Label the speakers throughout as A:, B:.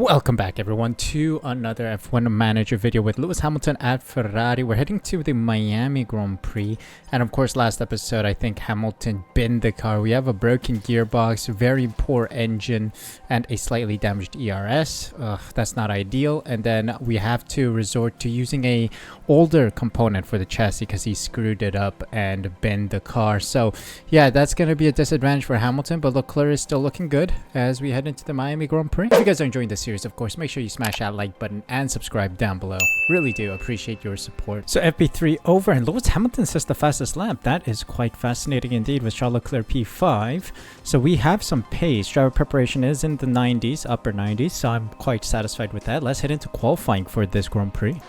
A: Welcome back everyone to another F1 Manager video with Lewis Hamilton at Ferrari. We're heading to the Miami Grand Prix, and of course last episode I think Hamilton binned the car. We have a broken gearbox, very poor engine, and a slightly damaged ERS. That's not ideal. And then we have to resort to using a older component for the chassis because he screwed it up and binned the car. So yeah, that's going to be a disadvantage for Hamilton, but LECLERC is still looking good as we head into the Miami Grand Prix. If you guys are enjoying this series, of course, make sure you smash that like button and subscribe down below. Really do appreciate your support. So FP3 over, and Lewis Hamilton says the fastest lap. That is quite fascinating indeed with Charles Leclerc P5. So we have some pace. Driver preparation is in the 90s, upper 90s, so I'm quite satisfied with that. Let's head into qualifying for this Grand Prix.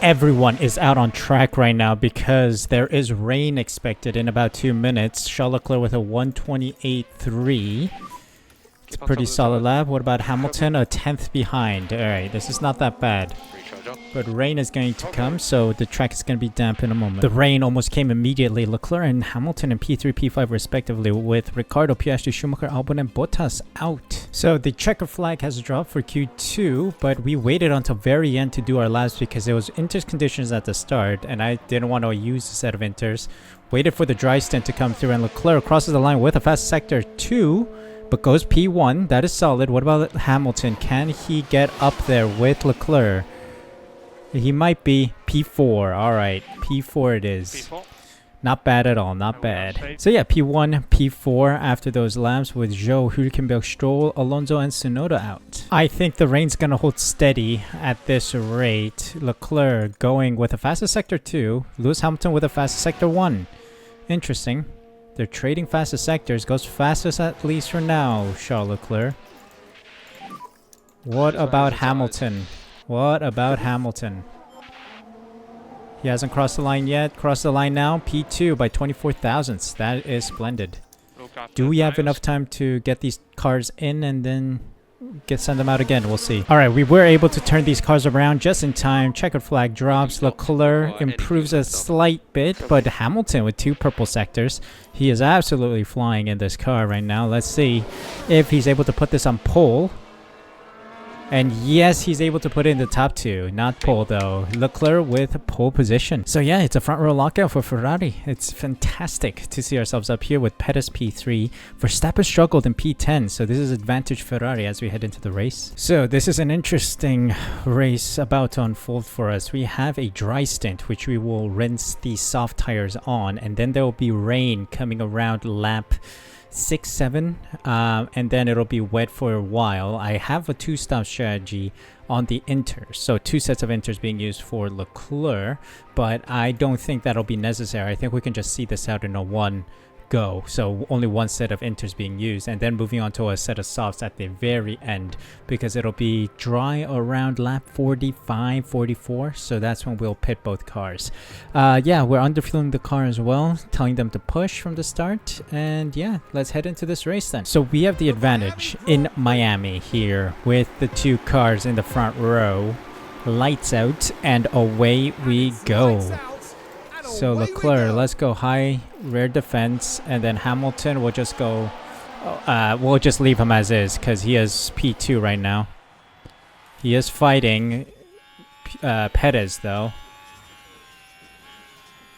A: Everyone is out on track right now because there is rain expected in about 2 minutes. Charles Leclerc with a 128.3. It's a pretty solid lap. What about Hamilton? A 10th behind. Alright, this is not that bad. But rain is going to come, so the track is going to be damp in a moment. The rain almost came immediately. Leclerc and Hamilton in P3, P5 respectively, with Ricciardo, Piastri, Schumacher, Albon, and Bottas out. So the checker flag has dropped for Q2, but we waited until very end to do our laps because there was inters conditions at the start, and I didn't want to use a set of inters. Waited for the dry stint to come through, and Leclerc crosses the line with a fast sector 2. But goes P1. That is solid. What about Hamilton? Can he get up there with Leclerc? He might be P4. Alright, P4 it is. P4. Not bad at all, not bad. So yeah, P1, P4 after those laps with Zhou, Hülkenberg, Stroll, Alonso, and Tsunoda out. I think the rain's gonna hold steady at this rate. Leclerc going with a fastest sector 2. Lewis Hamilton with a fastest sector 1. Interesting. They're trading fastest sectors. Goes fastest at least for now, Charles Leclerc. What about Hamilton? What about Hamilton? He hasn't crossed the line yet. Crossed the line now. P2 by 24 thousandths. That is splendid. Do we have enough time to get these cars in and then send them out again? We'll see. Alright, we were able to turn these cars around just in time. Checkered flag drops. Leclerc improves a slight bit, but Hamilton with 2 purple sectors. He is absolutely flying in this car right now. Let's see if he's able to put this on pole. And yes, he's able to put it in the top 2. Not pole though. Leclerc with pole position. So yeah, it's a front row lockout for Ferrari. It's fantastic to see ourselves up here with Perez P3. Verstappen struggled in P10, so this is advantage Ferrari as we head into the race. So this is an interesting race about to unfold for us. We have a dry stint, which we will rinse the soft tires on, and then there will be rain coming around lap 6, 7, and then it'll be wet for a while. I have a 2-stop strategy on the inters, so 2 sets of inters being used for Leclerc, but I don't think that'll be necessary. I think we can just see this out in a 1 go, so only 1 set of inters being used, and then moving on to a set of softs at the very end because it'll be dry around lap 45, 44, so that's when we'll pit both cars. Yeah, we're underfueling the car as well, telling them to push from the start, and yeah, let's head into this race then. So we have the advantage in Miami here with the 2 cars in the front row. Lights out, and away we go. So Leclerc, let's go high rear defense, and then Hamilton will just go, we'll just leave him as is because he is P2 right now. He is fighting Perez though.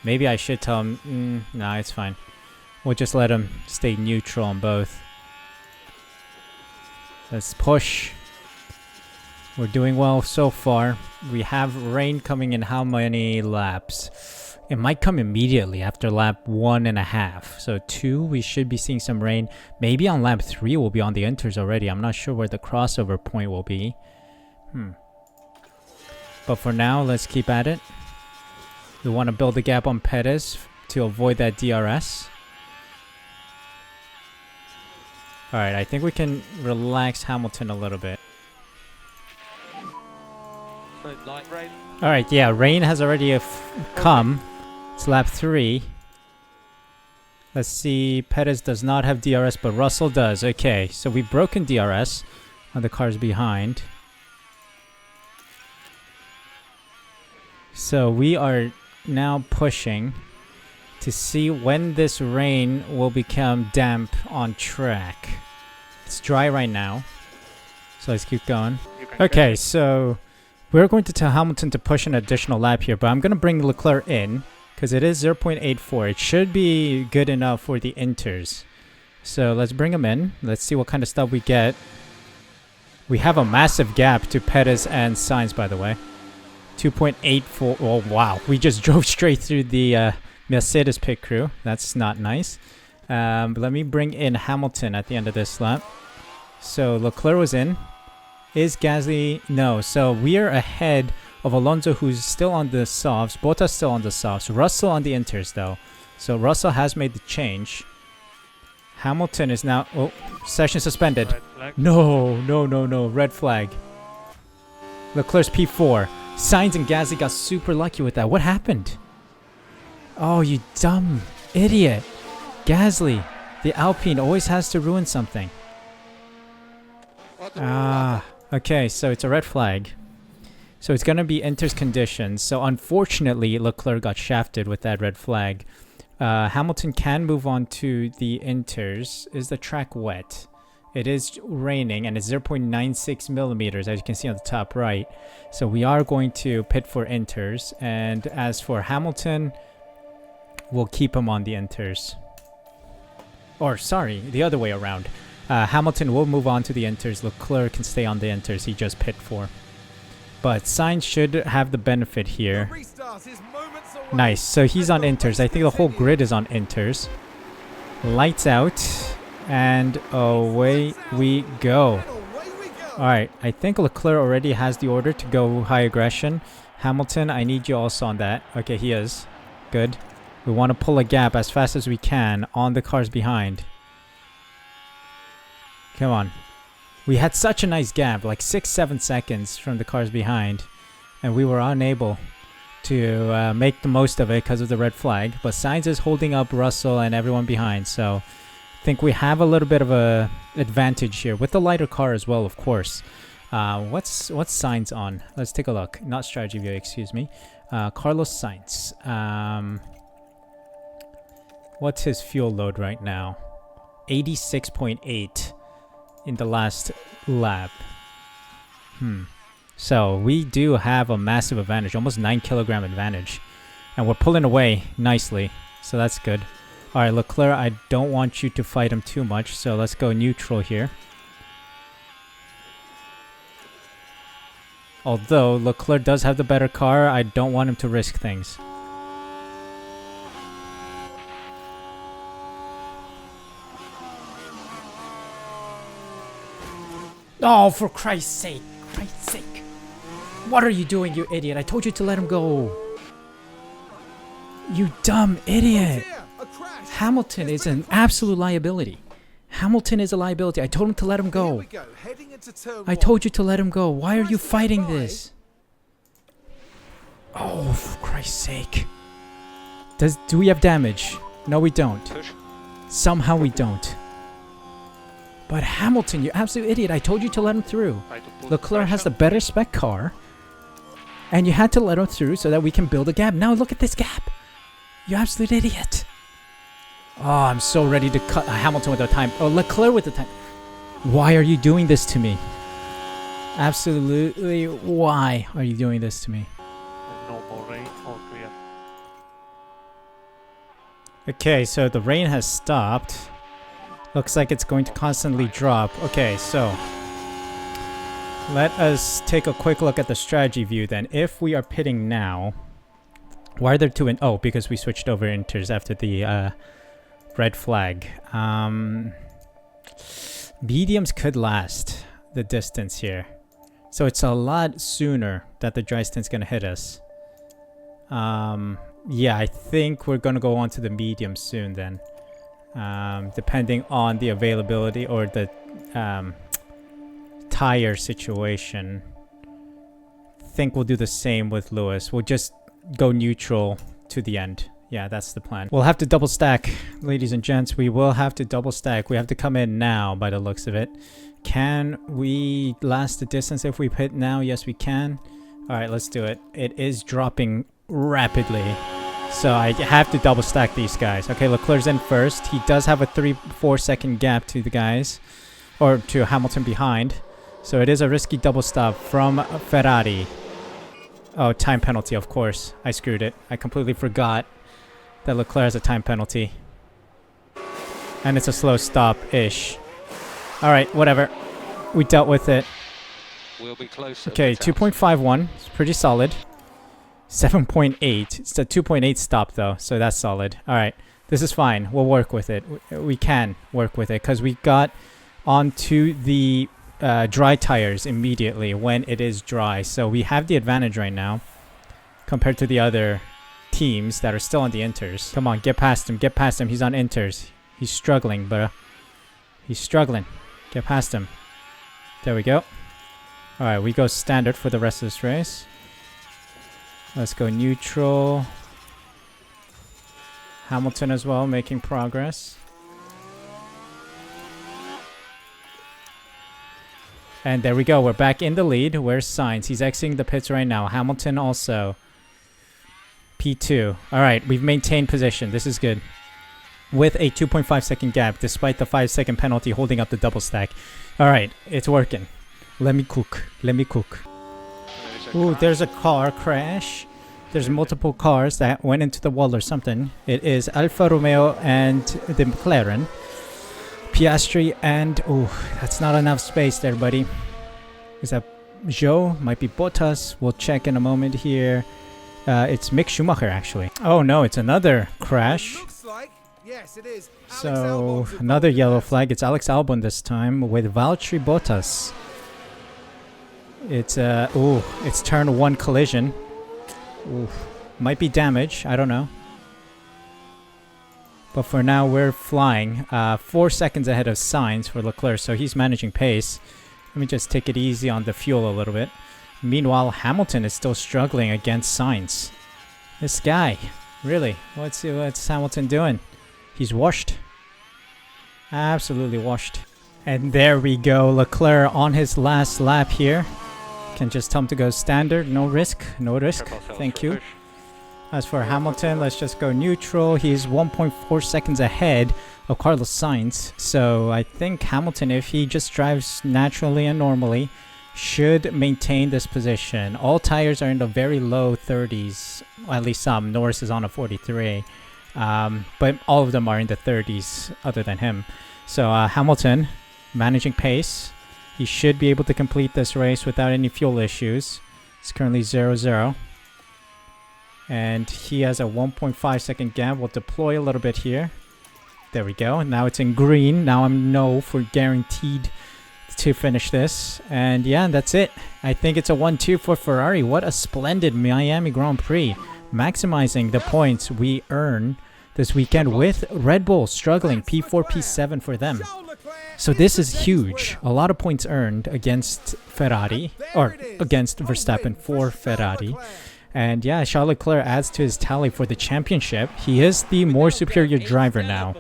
A: Maybe I should tell him, nah, it's fine. We'll just let him stay neutral on both. Let's push. We're doing well so far. We have rain coming in how many laps? It might come immediately after lap 1.5. So 2, we should be seeing some rain. Maybe on lap 3 we'll be on the inters already. I'm not sure where the crossover point will be. But for now, let's keep at it. We want to build the gap on Perez to avoid that DRS. Alright, I think we can relax Hamilton a little bit. Alright, yeah, rain has already come. It's lap 3. Let's see, Perez does not have DRS, but Russell does. Okay, so we've broken DRS on the cars behind. So we are now pushing to see when this rain will become damp on track. It's dry right now. So let's keep going.
B: You can
A: Okay,
B: catch
A: so we're going to tell Hamilton to push an additional lap here, but I'm going to bring Leclerc in because it is 0.84. It should be good enough for the inters. So let's bring him in. Let's see what kind of stuff we get. We have a massive gap to Perez and Sainz, by the way. 2.84. Oh, wow. We just drove straight through the Mercedes pit crew. That's not nice. But let me bring in Hamilton at the end of this lap. So Leclerc was in. Is Gasly? No. So we are ahead of Alonso, who's still on the softs. Bottas still on the softs. Russell on the inters, though. So Russell has made the change. Hamilton is now... Oh, session suspended.
B: red flag.
A: No. Red flag. Leclerc's P4. Sainz and Gasly got super lucky with that. What happened? Oh, you dumb idiot. Gasly, the Alpine always has to ruin something. Okay, so it's a red flag. So it's going to be Inter's conditions. So unfortunately, Leclerc got shafted with that red flag. Hamilton can move on to the Inters. Is the track wet? It is raining and it's 0.96 millimeters, as you can see on the top right. So we are going to pit for Inters. And as for Hamilton, we'll keep him on the Inters. Or sorry, the other way around. Hamilton will move on to the Inters. Leclerc can stay on the Inters he just pit for. But Sainz should have the benefit here. Nice. So he's on Inters. I think the whole grid is on Inters. Lights out. And away we go. Alright, I think Leclerc already has the order to go high aggression. Hamilton, I need you also on that. Okay, he is. Good. We want to pull a gap as fast as we can on the cars behind. Come on. We had such a nice gap, like 6-7 seconds from the cars behind. And we were unable to make the most of it because of the red flag. But Sainz is holding up Russell and everyone behind. So I think we have a little bit of a advantage here with the lighter car as well, of course. What's Sainz on? Let's take a look. Not strategy view, excuse me. Carlos Sainz. What's his fuel load right now? 86.8 in the last lap. So we do have a massive advantage, almost 9 kilogram advantage. And we're pulling away nicely, so that's good. Alright, Leclerc, I don't want you to fight him too much, so let's go neutral here. Although Leclerc does have the better car, I don't want him to risk things. Oh, for Christ's sake. Christ's sake. What are you doing, you idiot? I told you to let him go. You dumb idiot. Hamilton is an absolute liability. Hamilton is a liability. I told him to let him go. I told you to let him go. Why are you fighting this? Oh, for Christ's sake. Do we have damage? No, we don't. Somehow we don't. But Hamilton, you absolute idiot. I told you to let him through. Leclerc has the better spec car. And you had to let him through so that we can build a gap. Now look at this gap. You absolute idiot. Oh, I'm so ready to cut Hamilton with the time. Oh, Leclerc with the time. Why are you doing this to me? Absolutely, why are you doing this to me?
B: No more rain, all clear.
A: Okay, so the rain has stopped. Looks like it's going to constantly drop. Okay, so let us take a quick look at the strategy view then. If we are pitting now, why are there two in? Oh, because we switched over inters after the red flag. Mediums could last the distance here. So it's a lot sooner that the dry stint's going to hit us. Yeah, I think we're going to go on to the medium soon then. Depending on the availability or the tire situation. I think we'll do the same with Lewis. We'll just go neutral to the end. Yeah, that's the plan. We'll have to double stack, ladies and gents. We will have to double stack. We have to come in now by the looks of it. Can we last the distance if we pit now? Yes, we can. All right, let's do it. It is dropping rapidly. So I have to double stack these guys. Okay, Leclerc's in first. He does have a 3-4 second gap to the guys. Or to Hamilton behind. So it is a risky double stop from Ferrari. Oh, time penalty, of course. I screwed it. I completely forgot that Leclerc has a time penalty. And it's a slow stop-ish. Alright, whatever. We dealt with it.
B: We'll be closer.
A: Okay, 2.51. It's pretty solid. 7.8. It's a 2.8 stop, though, so that's solid. Alright, this is fine. We'll work with it. We can work with it, because we got onto the dry tires immediately when it is dry. So we have the advantage right now compared to the other teams that are still on the inters. Come on, get past him. Get past him. He's on inters. He's struggling, bro. He's struggling. Get past him. There we go. Alright, we go standard for the rest of this race. Let's go neutral. Hamilton as well, making progress. And there we go. We're back in the lead. Where's Sainz? He's exiting the pits right now. Hamilton also. P2. Alright, we've maintained position. This is good. With a 2.5 second gap, despite the 5-second penalty holding up the double stack. Alright, it's working. Let me cook. Let me cook. Ooh, there's a car crash. There's multiple cars that went into the wall or something. It is Alfa Romeo and the McLaren. Piastri and... oh, that's not enough space there, buddy. Is that Joe? Might be Bottas. We'll check in a moment here. It's Mick Schumacher, actually. Oh, no, it's another crash.
C: Yes, it is.
A: So, another yellow flag. It's Alex Albon this time with Valtteri Bottas. It's, it's turn 1 collision. Ooh, might be damage. I don't know. But for now, we're flying. 4 seconds ahead of Sainz for Leclerc, so he's managing pace. Let me just take it easy on the fuel a little bit. Meanwhile, Hamilton is still struggling against Sainz. This guy, really, what's Hamilton doing? He's washed. Absolutely washed. And there we go. Leclerc on his last lap here. Can just tell him to go standard. No risk. No risk. Thank you. As for Hamilton, let's just go neutral. He's 1.4 seconds ahead of Carlos Sainz. So I think Hamilton, if he just drives naturally and normally, should maintain this position. All tires are in the very low 30s. Well, at least some. Norris is on a 43. But all of them are in the 30s other than him. So Hamilton managing pace. He should be able to complete this race without any fuel issues. It's currently 0-0. And he has a 1.5 second gap. We'll deploy a little bit here. There we go. Now it's in green. Now I'm no for guaranteed to finish this. And yeah, that's it. I think it's a 1-2 for Ferrari. What a splendid Miami Grand Prix. Maximizing the points we earn this weekend with Red Bull struggling. P4, P7 for them. So this is huge. A lot of points earned against Ferrari, or against Verstappen for Ferrari. And yeah, Charles Leclerc adds to his tally for the championship. He is the more superior driver now,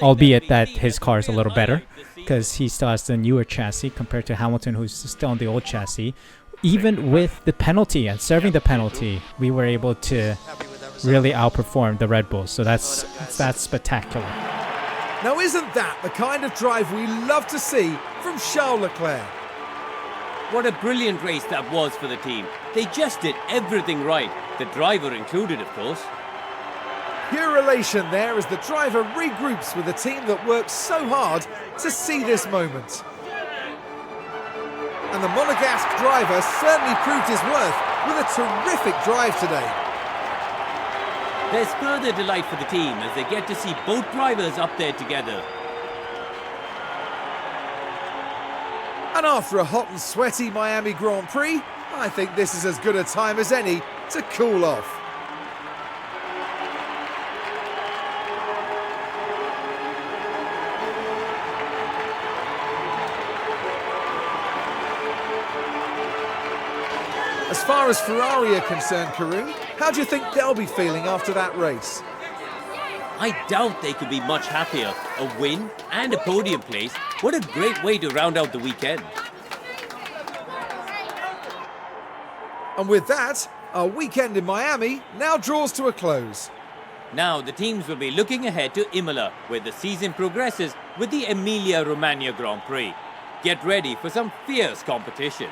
A: albeit that his car is a little better because he still has the newer chassis compared to Hamilton, who's still on the old chassis. Even with the penalty and serving the penalty, we were able to really outperform the Red Bull. So that's spectacular.
C: Now isn't that the kind of drive we love to see from Charles Leclerc?
D: What a brilliant race that was for the team. They just did everything right, the driver included, of course.
C: Pure elation there as the driver regroups with the team that worked so hard to see this moment. And the Monegasque driver certainly proved his worth with a terrific drive today.
D: There's further delight for the team as they get to see both drivers up there together.
C: And after a hot and sweaty Miami Grand Prix, I think this is as good a time as any to cool off. As far as Ferrari are concerned, Karun, how do you think they'll be feeling after that race?
D: I doubt they could be much happier. A win and a podium place. What a great way to round out the weekend.
C: And with that, our weekend in Miami now draws to a close.
D: Now the teams will be looking ahead to Imola, where the season progresses with the Emilia-Romagna Grand Prix. Get ready for some fierce competition.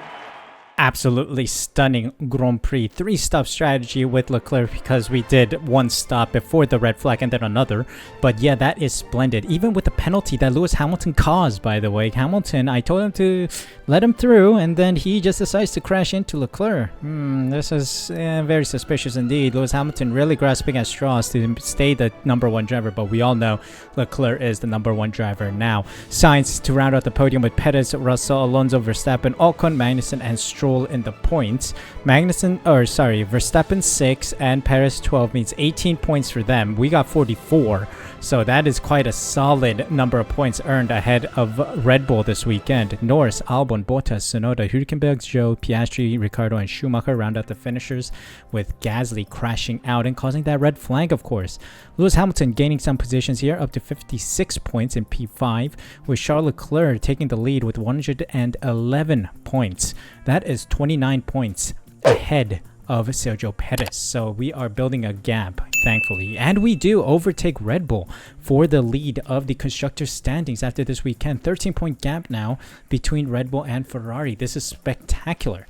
A: Absolutely stunning Grand Prix. 3-stop strategy with Leclerc because we did one stop before the red flag and then another. But yeah, that is splendid. Even with the penalty that Lewis Hamilton caused, by the way. Hamilton, I told him to let him through and then he just decides to crash into Leclerc. This is very suspicious indeed. Lewis Hamilton really grasping at straws to stay the #1 driver, but we all know Leclerc is the #1 driver now. Sainz to round out the podium with Perez, Russell, Alonso, Verstappen, Ocon, Magnussen, and Stroll in the points. Verstappen 6 and Perez 12 means 18 points for them. We got 44, so that is quite a solid number of points earned ahead of Red Bull this weekend. Norris, Albon, Bottas, Tsunoda, Hülkenberg, Zhou, Piastri, Ricciardo, and Schumacher round out the finishers, with Gasly crashing out and causing that red flag, of course. Lewis Hamilton gaining some positions here, up to 56 points in P5, with Charles Leclerc taking the lead with 111 points. That is 29 points ahead of Sergio Perez. So we are building a gap, thankfully. And we do overtake Red Bull for the lead of the constructors' standings after this weekend. 13-point gap now between Red Bull and Ferrari. This is spectacular.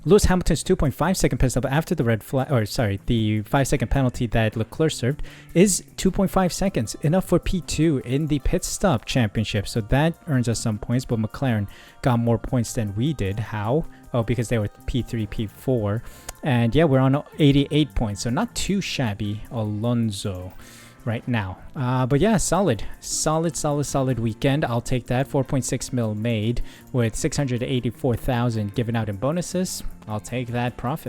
A: Lewis Hamilton's 2.5-second pit stop after the the 5-second penalty that Leclerc served is 2.5 seconds, enough for P2 in the pit stop championship. So that earns us some points, but McLaren got more points than we did. How? Oh, because they were P3, P4. And yeah, we're on 88 points, so not too shabby, Alonso, right now. But yeah, solid weekend. I'll take that. 4.6 mil made with 684,000 given out in bonuses. I'll take that profit.